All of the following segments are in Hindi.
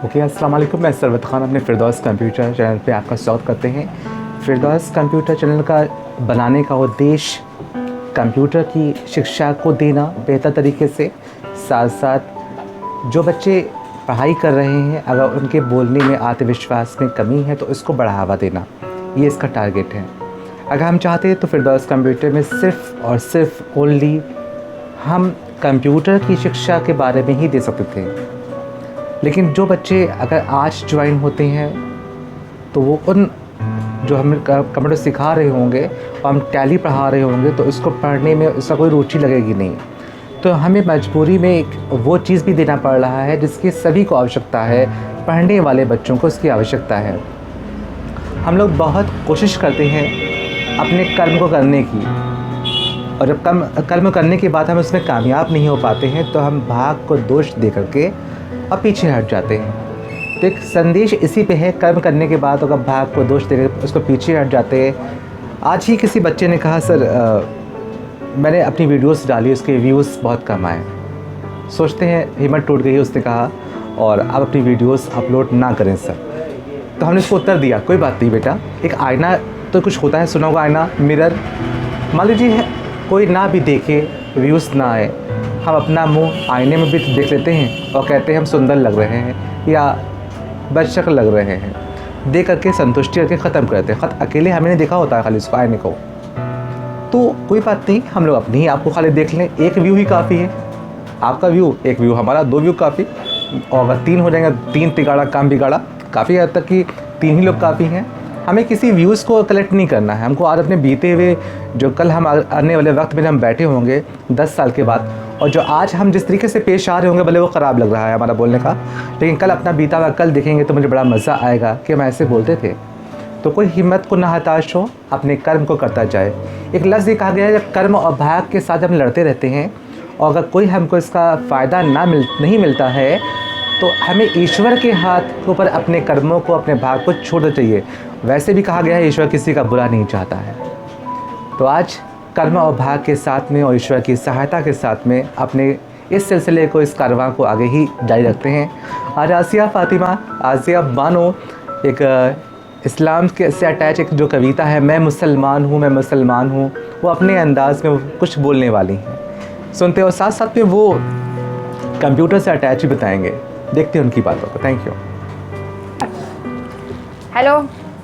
ओके, अस्सलाम वालेकुम। मैं सरवत ख़ान अपने फ़िरदौस कंप्यूटर चैनल पे आपका स्वागत करते हैं। फ़िरदौस कंप्यूटर चैनल का बनाने का उद्देश्य कंप्यूटर की शिक्षा को देना बेहतर तरीके से, साथ साथ जो बच्चे पढ़ाई कर रहे हैं अगर उनके बोलने में आत्मविश्वास में कमी है तो इसको बढ़ावा देना, ये इसका टारगेट है। अगर हम चाहते हैं तो फ़िरदौस कंप्यूटर में सिर्फ़ और सिर्फ ओनली हम कंप्यूटर की शिक्षा के बारे में ही दे सकते थे, लेकिन जो बच्चे अगर आज ज्वाइन होते हैं तो वो उन जो हम कंप्यूटर सिखा रहे होंगे और हम टैली पढ़ा रहे होंगे तो इसको पढ़ने में उसका कोई रुचि लगेगी नहीं। तो हमें मजबूरी में एक वो चीज़ भी देना पड़ रहा है जिसकी सभी को आवश्यकता है, पढ़ने वाले बच्चों को इसकी आवश्यकता है। हम लोग बहुत कोशिश करते हैं अपने कर्म को करने की, और जब कर्म करने के बाद हम उसमें कामयाब नहीं हो पाते हैं तो हम भाग को दोष दे करके और पीछे हट जाते हैं। तो एक संदेश इसी पे है, कर्म करने के बाद अगर भाग को दोष देकर उसको पीछे हट जाते हैं। आज ही किसी बच्चे ने कहा, सर मैंने अपनी वीडियोस डाली, उसके व्यूज़ बहुत कम आए, सोचते हैं हिम्मत टूट गई उसने कहा, और आप अपनी वीडियोस अपलोड ना करें सर। तो हमने उसको उत्तर दिया, कोई बात नहीं बेटा, एक आईना तो कुछ होता है, सुना होगा आईना, मिरर। मान लीजिए कोई ना भी देखे, व्यूज़ ना आए, हम अपना मुंह आईने में भी देख लेते हैं और कहते हैं हम सुंदर लग रहे हैं या बदशक्ल लग रहे हैं, देख करके संतुष्टि करके ख़त्म कर देते हैं। ख़त अकेले हमें नहीं देखा होता है खाली उसको, आईने को। तो कोई बात नहीं, हम लोग अपनी ही आपको खाली देख लें, एक व्यू ही काफ़ी है। आपका व्यू एक व्यू, हमारा दो व्यू काफ़ी, और अगर तीन हो जाएंगे, तीन तिगाड़ा काम बिगाड़ा, काफ़ी हद तक कि तीन ही लोग काफ़ी हैं। हमें किसी व्यूज़ को कलेक्ट नहीं करना है, हमको आज अपने बीते हुए जो कल हम आने वाले वक्त में हम बैठे होंगे 10 साल के बाद, और जो आज हम जिस तरीके से पेश आ रहे होंगे, भले वो ख़राब लग रहा है हमारा बोलने का, लेकिन कल अपना बीता हुआ कल देखेंगे तो मुझे बड़ा मज़ा आएगा कि हम ऐसे बोलते थे। तो कोई हिम्मत को ना हताश हो, अपने कर्म को करता जाए। एक लफ्ज़ ये कहा गया है, जब कर्म और भाग के साथ हम लड़ते रहते हैं और अगर कोई हमको इसका फ़ायदा नहीं मिलता है तो हमें ईश्वर के हाथ के ऊपर अपने कर्मों को, अपने भाग को छोड़ना चाहिए। वैसे भी कहा गया है ईश्वर किसी का बुरा नहीं चाहता है। तो आज कर्म और भाग के साथ में और ईश्वर की सहायता के साथ में अपने इस सिलसिले को, इस कारवां को आगे ही जारी रखते हैं। आज आसिया फ़ातिमा, आसिया बानो एक इस्लाम के से अटैच एक जो कविता है, मैं मुसलमान हूँ, मैं मुसलमान हूँ, वो अपने अंदाज़ में कुछ बोलने वाली हैं, सुनते हो। साथ साथ में वो कंप्यूटर से अटैच ही बताएंगे, देखते हैं उनकी बातों को। Thank you. हेलो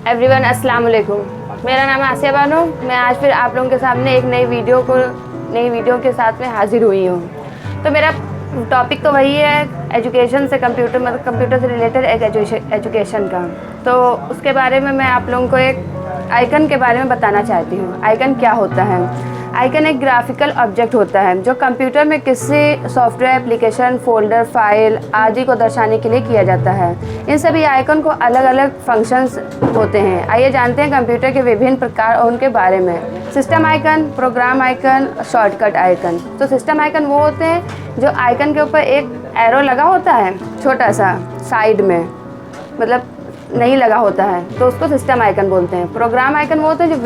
एवरीवन, अस्सलाम वालेकुम। मेरा नाम है आसिया बानो। मैं आज फिर आप लोगों के सामने एक नई वीडियो के साथ में हाजिर हुई हूँ। तो मेरा टॉपिक तो वही है, एजुकेशन से कंप्यूटर, मतलब कंप्यूटर से रिलेटेड एक एजुकेशन का। तो उसके बारे में मैं आप लोगों को एक आइकन के बारे में बताना चाहती हूँ। आइकन क्या होता है? आइकन एक ग्राफिकल ऑब्जेक्ट होता है जो कंप्यूटर में किसी सॉफ्टवेयर, एप्लीकेशन, फोल्डर, फाइल आदि को दर्शाने के लिए किया जाता है। इन सभी आइकन को अलग अलग फंक्शंस होते हैं। आइए जानते हैं कंप्यूटर के विभिन्न प्रकार और उनके बारे में। System icon, program icon, shortcut icon. तो सिस्टम आइकन वो होते हैं जो आइकन के ऊपर एक एरो लगा होता है, छोटा सा साइड में, मतलब नहीं लगा होता है, तो उसको सिस्टम आइकन बोलते हैं। प्रोग्राम आइकन वो होते हैं जो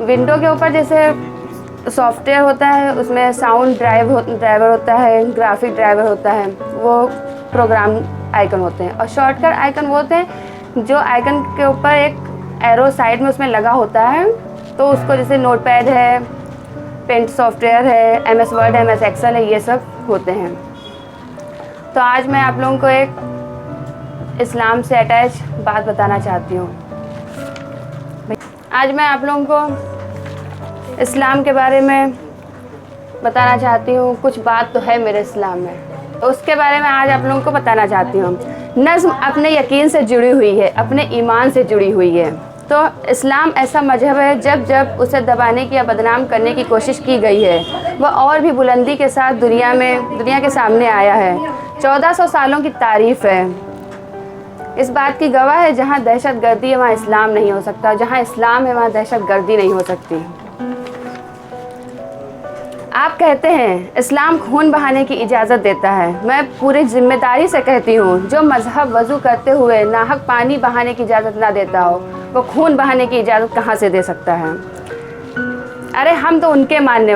विंडो के ऊपर जैसे सॉफ्टवेयर होता है, उसमें साउंड ड्राइवर होता है, ग्राफिक ड्राइवर होता है, वो प्रोग्राम आइकन होते हैं। और शॉर्टकट आइकन वो होते हैं जो आइकन के ऊपर एक एरो साइड में उसमें लगा होता है, तो उसको जैसे नोटपैड है, पेंट सॉफ्टवेयर है, MS वर्ड है, MS एक्सेल है, ये सब होते हैं। तो आज मैं आप लोगों को एक इस्लाम से अटैच बात बताना चाहती हूँ। आज मैं आप लोगों को इस्लाम के बारे में बताना चाहती हूँ। कुछ बात तो है मेरे इस्लाम में, तो उसके बारे में आज आप लोगों को बताना चाहती हूँ। नज़्म अपने यकीन से जुड़ी हुई है, अपने ईमान से जुड़ी हुई है। तो इस्लाम ऐसा मजहब है जब जब उसे दबाने की या बदनाम करने की कोशिश की गई है, वह और भी बुलंदी के साथ दुनिया के सामने आया है। 1400 सालों की तारीफ़ है। इस बात की गवाह है, जहाँ दहशत गर्दी है वहाँ इस्लाम नहीं हो सकता, जहाँ इस्लाम है वहाँ दहशत गर्दी नहीं हो सकती। आप कहते हैं इस्लाम खून बहाने की इजाज़त देता है। मैं पूरी जिम्मेदारी से कहती हूँ, जो मज़हब वज़ू करते हुए नाहक पानी बहाने की इजाज़त ना देता हो, वो खून बहाने की इजाज़त कहाँ से दे सकता है? अरे हम तो उनके मानने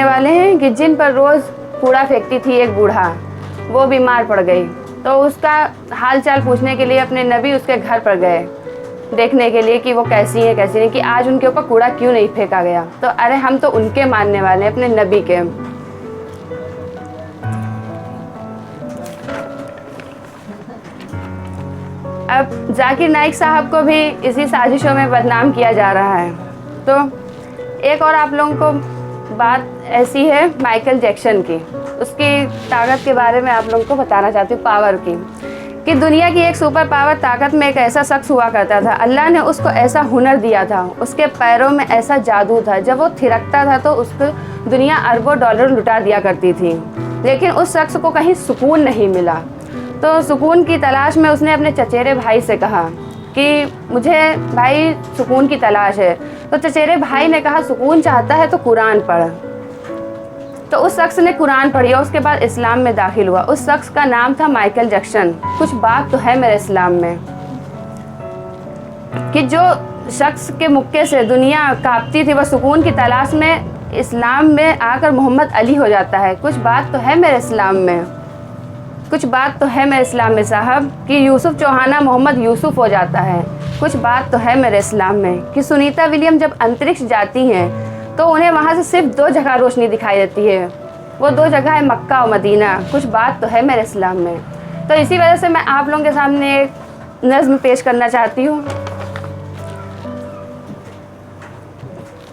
वाले हैं कि जिन पर रोज़ कूड़ा फेंकती थी एक बूढ़ा, वो बीमार पड़ गई, तो उसका हाल चाल पूछने के लिए अपने नबी उसके घर पर गए, देखने के लिए कि वो कैसी है कैसी नहीं, कि आज उनके ऊपर कूड़ा क्यों नहीं फेंका गया। तो अरे हम तो उनके मानने वाले हैं, अपने नबी के। अब जाकिर नाइक साहब को भी इसी साजिशों में बदनाम किया जा रहा है। तो एक और आप लोगों को बात ऐसी है माइकल जैक्सन की, उसकी ताकत के बारे में आप लोगों को बताना चाहती हूँ, पावर की, कि दुनिया की एक सुपर पावर ताकत में एक ऐसा शख्स हुआ करता था। अल्लाह ने उसको ऐसा हुनर दिया था, उसके पैरों में ऐसा जादू था, जब वो थिरकता था तो उसको दुनिया अरबों डॉलर लुटा दिया करती थी, लेकिन उस शख्स को कहीं सुकून नहीं मिला। तो सुकून की तलाश में उसने अपने चचेरे भाई से कहा कि मुझे भाई सुकून की तलाश है। तो चचेरे भाई ने कहा सुकून चाहता है तो कुरान पढ़। तो उस शख्स ने कुरान पढ़ी और उसके बाद इस्लाम में दाखिल हुआ। उस शख्स का नाम था माइकल जैक्सन। कुछ बात तो है मेरे इस्लाम में कि जो शख्स के मुक्के से दुनिया कांपती थी, वह सुकून की तलाश में इस्लाम में आकर मोहम्मद अली हो जाता है। कुछ बात तो है मेरे इस्लाम में, कुछ बात तो है मेरे इस्लाम में साहब, कि यूसुफ चौहाना मोहम्मद यूसुफ हो जाता है। कुछ बात तो है मेरे इस्लाम में कि सुनीता विलियम जब अंतरिक्ष जाती हैं तो उन्हें वहाँ से सिर्फ 2 जगह रोशनी दिखाई देती है, वो 2 जगह है मक्का और मदीना। कुछ बात तो है मेरे इस्लाम में। तो इसी वजह से मैं आप लोगों के सामने एक नज़्म पेश करना चाहती हूँ।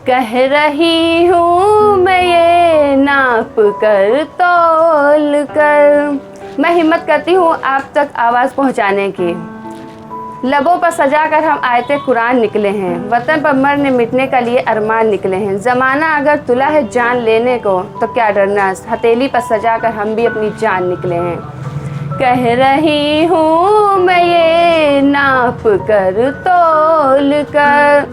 कह रही हूँ मैं ये नाप कर तौल कर, मैं हिम्मत करती हूँ आप तक आवाज़ पहुँचाने की। लबों पर सजा कर हम आयते कुरान निकले हैं, वतन पर मरने मिटने का लिए अरमान निकले हैं। ज़माना अगर तुला है जान लेने को तो क्या डरना, हथेली पर सजा कर हम भी अपनी जान निकले हैं। कह रही हूँ मैं ये नाप कर तौल कर,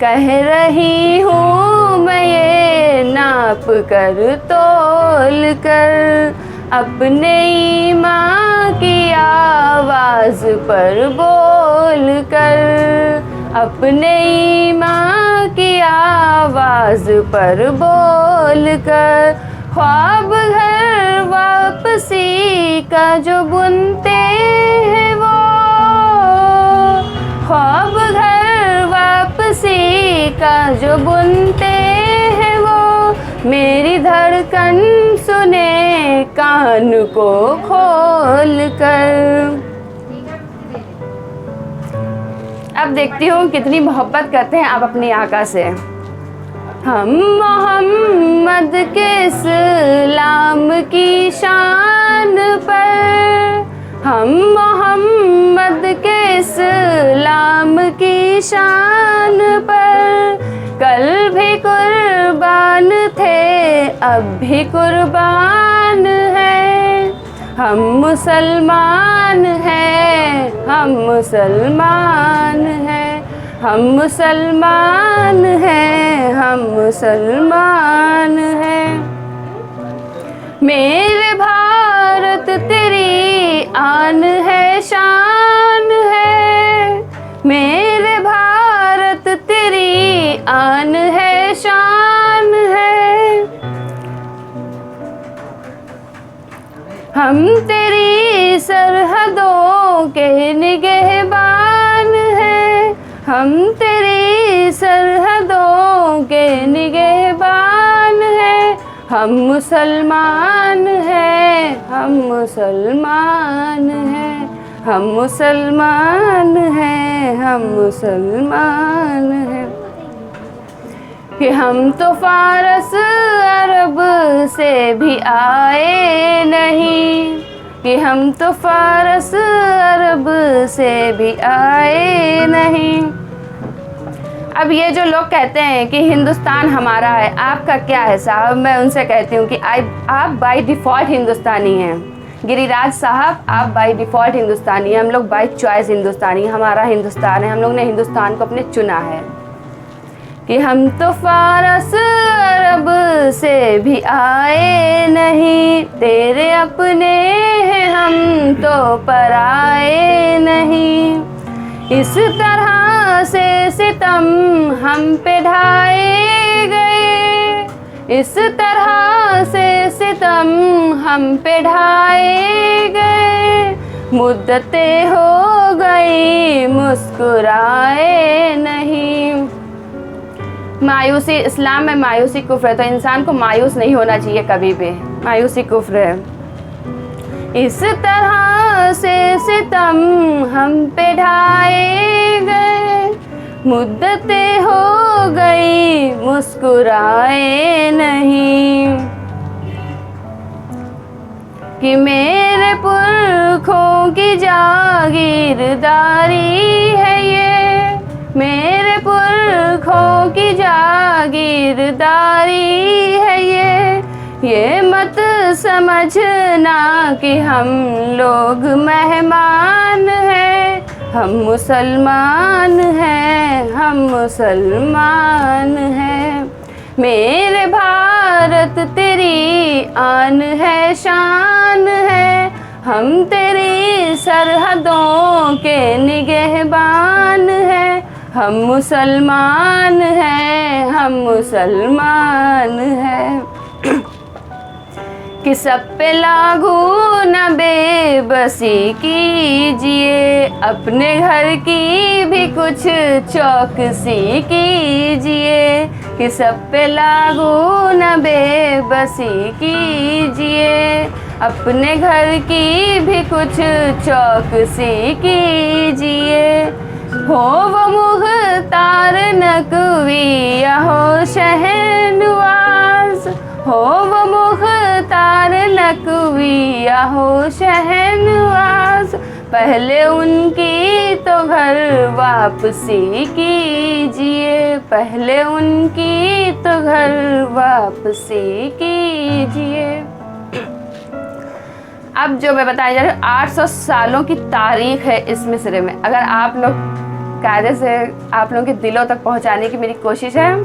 कह रही हूँ मैं ये नाप कर तौल कर, अपने ईमान की आवाज़ पर बोल कर, अपने ईमान की आवाज़ पर बोल कर, ख्वाब घर वापसी का जो बुनते हैं वो, ख्वाब घर वापसी का जो बुनते हैं वो, मेरी धड़कन सुने कान को खोल कर। अब देखती हूँ कितनी मोहब्बत करते हैं आप अपनी आका से। हम मोहम्मद के इस्लाम की शान पर, हम मोहम्मद के इस्लाम की शान पर, कल भी कुर्बान थे अब भी कुर्बान हैं। हम मुसलमान हैं, हम मुसलमान हैं, हम मुसलमान हैं, हम मुसलमान हैं। मेरे भारत तेरी आन है शान है, मेरे भारत तेरी आन है शान है। हम तेरी सरहदों के निगहबान हैं, हम तेरी सरहदों के निगहबान हैं। हम मुसलमान हैं, हम मुसलमान हैं, हम मुसलमान हैं, हम मुसलमान हैं। कि हम तो फारस अरब से भी आए नहीं, कि हम तो फारस अरब से भी आए नहीं। अब ये जो लोग कहते हैं कि हिंदुस्तान हमारा है, आपका क्या है साहब? मैं उनसे कहती हूँ कि आप बाय डिफ़ॉल्ट हिंदुस्तानी हैं। गिरिराज साहब, आप बाय डिफ़ॉल्ट हिंदुस्तानी हैं, हम लोग बाय चॉइस हिंदुस्तानी हैं। हमारा हिंदुस्तान है, हम लोग ने हिंदुस्तान को अपने चुना है। कि हम तो फारस अरब से भी आए नहीं, तेरे अपने हैं हम तो पराए नहीं। इस तरह से सितम हम पे ढाए गए, इस तरह से सितम हम पे ढाए गए, मुद्दतें हो गई मुस्कुराए नहीं। मायूसी, इस्लाम में मायूसी कुफ्र है, तो इंसान को मायूस नहीं होना चाहिए कभी भी, मायूसी कुफ्र है। इस तरह से सितम हम पे ढाए गए, मुद्दतें हो गई मुस्कुराए नहीं। कि मेरे पुरखों की जागीरदारी है ये, मेरे पुरखों की जागीरदारी है ये मत समझना कि हम लोग मेहमान हैं, हम मुसलमान हैं, हम मुसलमान हैं। मेरे भारत तेरी आन है, शान है, हम तेरी सरहदों के निगहबान हैं, हम मुसलमान हैं, हम मुसलमान हैं। कि सब पे लागू न बेबसी कीजिए, अपने घर की भी कुछ चौकसी कीजिए। कि सब पे लागू न बेबसी कीजिए, अपने घर की भी कुछ चौकसी कीजिए। हो वो मुख्तार नकवी या हो शहनवाज, हो वो मुख्तार नकवी या हो शहनवाज, पहले उनकी तो घर वापसी कीजिए, पहले उनकी तो घर वापसी कीजिए। अब जो मैं बताया जा रही हूँ, 800 सालों की तारीख है इस मिसरे में। अगर आप लोग कायदे से आप लोगों के दिलों तक पहुँचाने की मेरी कोशिश है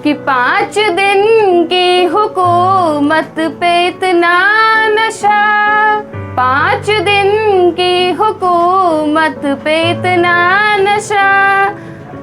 कि 5 दिन की हुकूमत पे इतना नशा, 5 दिन की हुकूमत पे इतना नशा,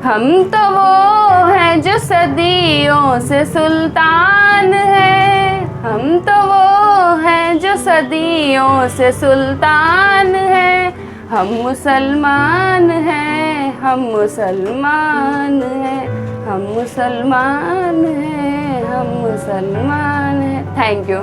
हम तो वो हैं जो सदियों से सुल्तान हैं, हम तो वो हैं जो सदियों से सुल्तान हैं। हम मुसलमान हैं, हम मुसलमान हैं, हम मुसलमान हैं, हम मुसलमान हैं। Thank you.